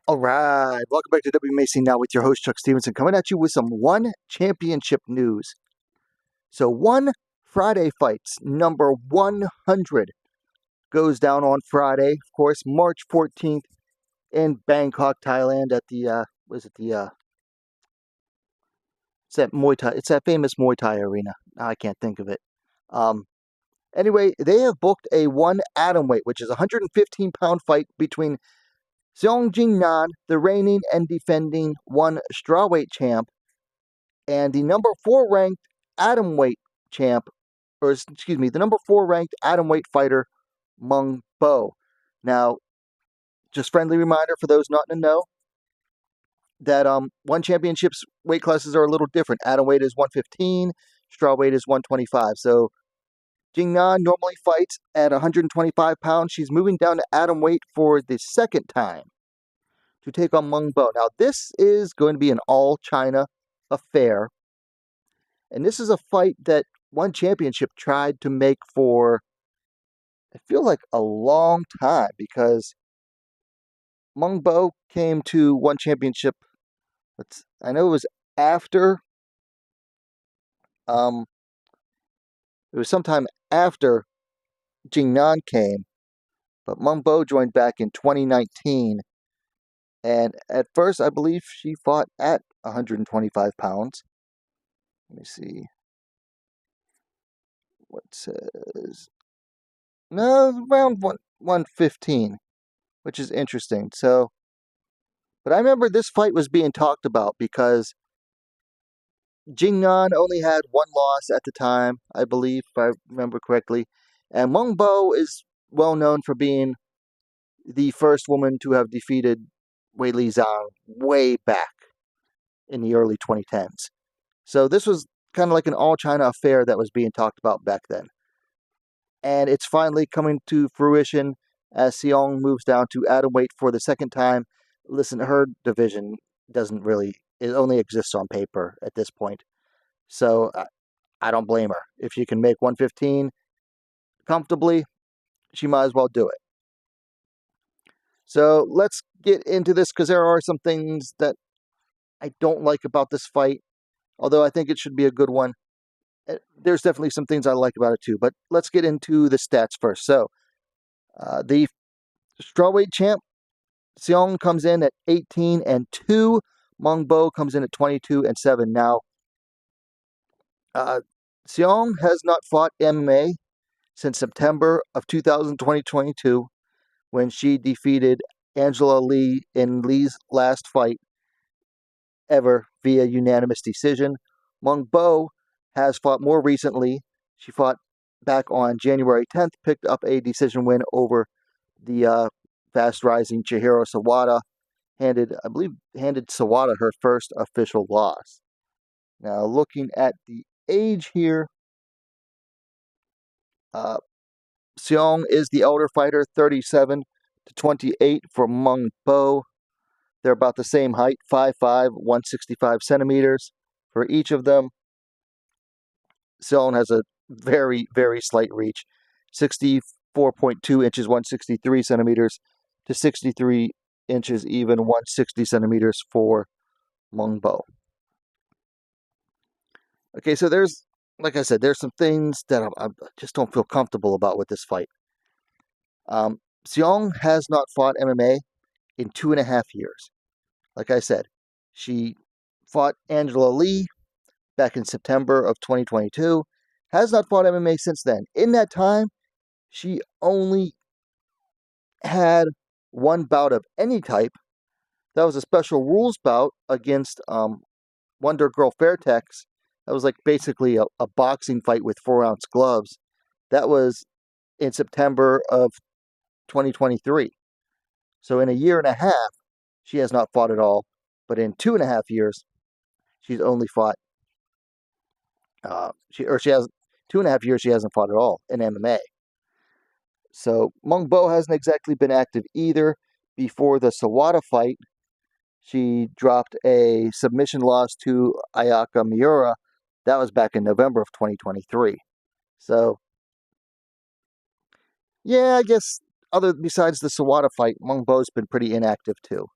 All right, welcome back to Wmma Now with your host Chuck Stevenson, coming at you with some One Championship news. So One Friday Fights number 100 goes down on Friday, of course, March 14th in Bangkok, Thailand at the it's that Muay Thai, it's that famous Muay Thai arena. I can't think of it. Um, anyway, they have booked a one atomweight, which is a 115-pound fight between Xiong Jingnan, the reigning and defending one strawweight champ, and the number 4 ranked atomweight champ, or excuse me, the number 4 ranked atomweight fighter, Meng. Now, just friendly reminder for those not in the know that one championships weight classes are a little different. Atomweight is 115, strawweight is 125. So Jingnan normally fights at 125 pounds. She's moving down to atomweight for the second time to take on Meng. Now, this is going to be an all-China affair. And this is a fight that One Championship tried to make for, I feel like, a long time, because Meng came to One Championship, I know it was after, it was sometime after Jingnan came, but Meng joined back in 2019, and at first I believe she fought at 125 pounds. Let me see. What says? No, around 115, which is interesting. So, but I remember this fight was being talked about because Jingnan only had one loss at the time, I believe, if I remember correctly. And Meng is well known for being the first woman to have defeated Wei Li Zhang way back in the early 2010s. So this was kind of like an all-China affair that was being talked about back then. And it's finally coming to fruition as Xiong moves down to atomweight for the second time. Listen, her division it only exists on paper at this point. So I don't blame her. If she can make 115 comfortably, she might as well do it. So let's get into this, because there are some things that I don't like about this fight, although I think it should be a good one. There's definitely some things I like about it too, but let's get into the stats first. So the strawweight champ, Xiong, comes in at 18-2. Meng comes in at 22-7. Now, Xiong has not fought MMA since September of 2022, when she defeated Angela Lee in Lee's last fight ever via unanimous decision. Meng has fought more recently. She fought back on January 10th, picked up a decision win over the fast-rising Chihiro Sawada, handed Sawada her first official loss. Now, looking at the age here, Xiong is the elder fighter, 37-28 for Meng. They're about the same height, 5'5", 165 centimeters for each of them. Xiong has a very, very slight reach, 64.2 inches, 163 centimeters, to 63 inches, even 160 centimeters for Meng. Okay, so like I said, there's some things that I just don't feel comfortable about with this fight. Xiong has not fought MMA in 2.5 years. Like I said, she fought Angela Lee back in September of 2022, has not fought MMA since then. In that time, she only had one bout of any type. That was a special rules bout against Wonder Girl Fairtex. That was like basically a boxing fight with 4-ounce gloves. That was in September of 2023. So in a year and a half, she has not fought at all. But in 2.5 years, she's only fought. She has 2.5 years. She hasn't fought at all in MMA. So Meng hasn't exactly been active either. Before the Sawada fight, she dropped a submission loss to Ayaka Miura. That was back in November of 2023. So, yeah, I guess besides the Sawada fight, Meng has been pretty inactive too.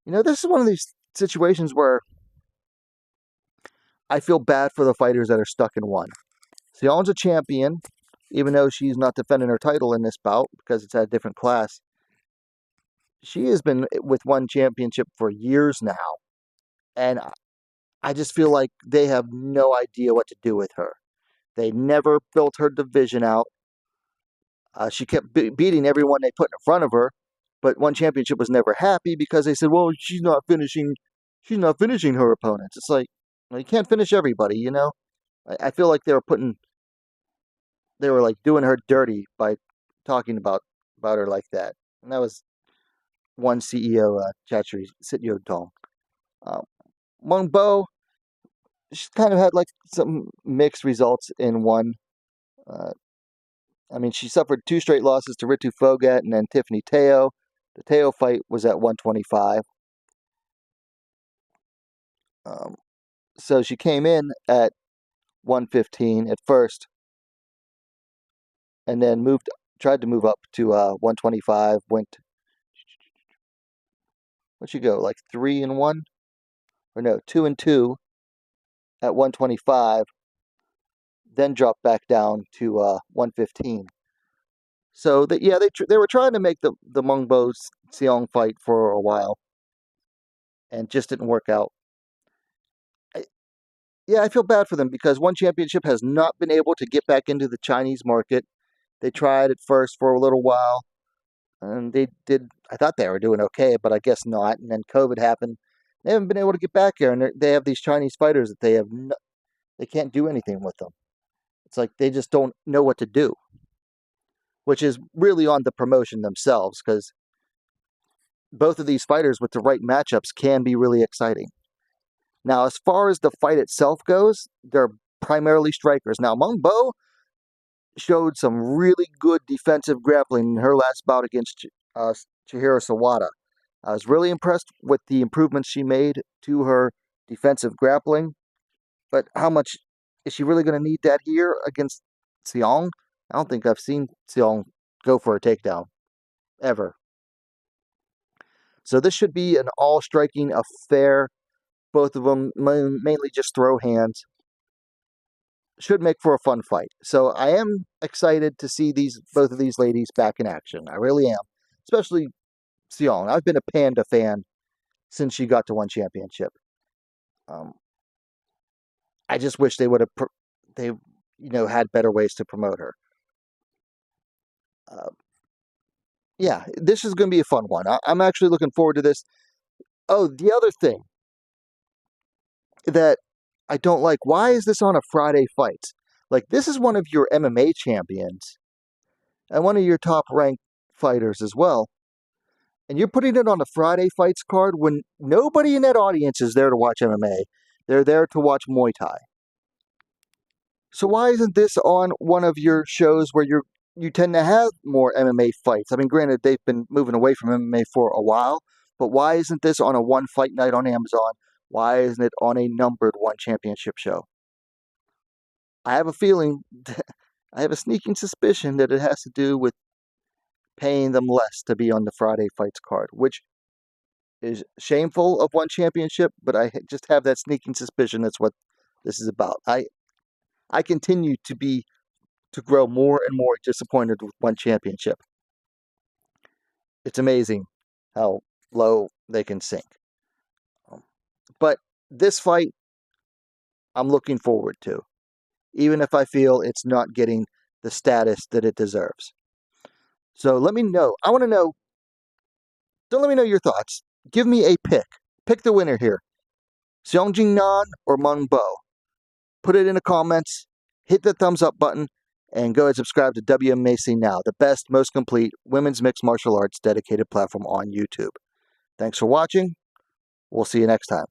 This is one of these situations where I feel bad for the fighters that are stuck in one. Xiong's a champion, even though she's not defending her title in this bout because it's at a different class. She has been with one championship for years now, and I just feel like they have no idea what to do with her. They never built her division out. She kept beating everyone they put in front of her, but one championship was never happy because they said, "Well, she's not finishing her opponents." It's like, well, you can't finish everybody. I feel like they were like doing her dirty by talking about her like that, and that was one CEO, Chatri Sityodong. Uh, Meng Bo, she kind of had like some mixed results in one. Uh, she suffered 2 straight losses to Ritu Phogat and then Tiffany Teo. The Teo fight was at 125. So she came in at 115 at first, and then tried to move up to 125. What'd she go, like 3-1, or no, 2-2 at 125. Then dropped back down to 115. So they were trying to make the Mengbo Xiong fight for a while, and just didn't work out. I feel bad for them because one championship has not been able to get back into the Chinese market. They tried at first for a little while, and they did. I thought they were doing okay, but I guess not. And then COVID happened. They haven't been able to get back here, and they have these Chinese fighters that they can't do anything with them. It's like they just don't know what to do, which is really on the promotion themselves, because both of these fighters with the right matchups can be really exciting. Now, as far as the fight itself goes, they're primarily strikers. Now, Meng Bo showed some really good defensive grappling in her last bout against Chihiro Sawada. I was really impressed with the improvements she made to her defensive grappling. But how much is she really going to need that here against Xiong? I don't think I've seen Xiong go for a takedown, ever. So this should be an all-striking affair. Both of them mainly just throw hands. Should make for a fun fight. So I am excited to see both of these ladies back in action. I really am. Especially Xiong. I've been a Panda fan since she got to one championship. I just wish they would have had better ways to promote her. This is going to be a fun one. I'm actually looking forward to this. Oh, the other thing that I don't like, why is this on a Friday fight? Like, this is one of your MMA champions and one of your top ranked fighters as well. And you're putting it on a Friday fights card when nobody in that audience is there to watch MMA. They're there to watch Muay Thai. So why isn't this on one of your shows where you tend to have more MMA fights? I mean, granted, they've been moving away from MMA for a while, but why isn't this on a one fight night on Amazon? Why isn't it on a numbered one championship show? I have a feeling, I have a sneaking suspicion that it has to do with paying them less to be on the Friday fights card, which is shameful of one championship, but I just have that sneaking suspicion that's what this is about. I continue to grow more and more disappointed with one championship. It's amazing how low they can sink. But this fight, I'm looking forward to, even if I feel it's not getting the status that it deserves. So let me know. I want to know. Don't let me know your thoughts. Give me a pick. Pick the winner here. Xiong Jingnan or Meng Bo. Put it in the comments. Hit the thumbs up button. And go ahead and subscribe to Wmma Now, the best, most complete women's mixed martial arts dedicated platform on YouTube. Thanks for watching. We'll see you next time.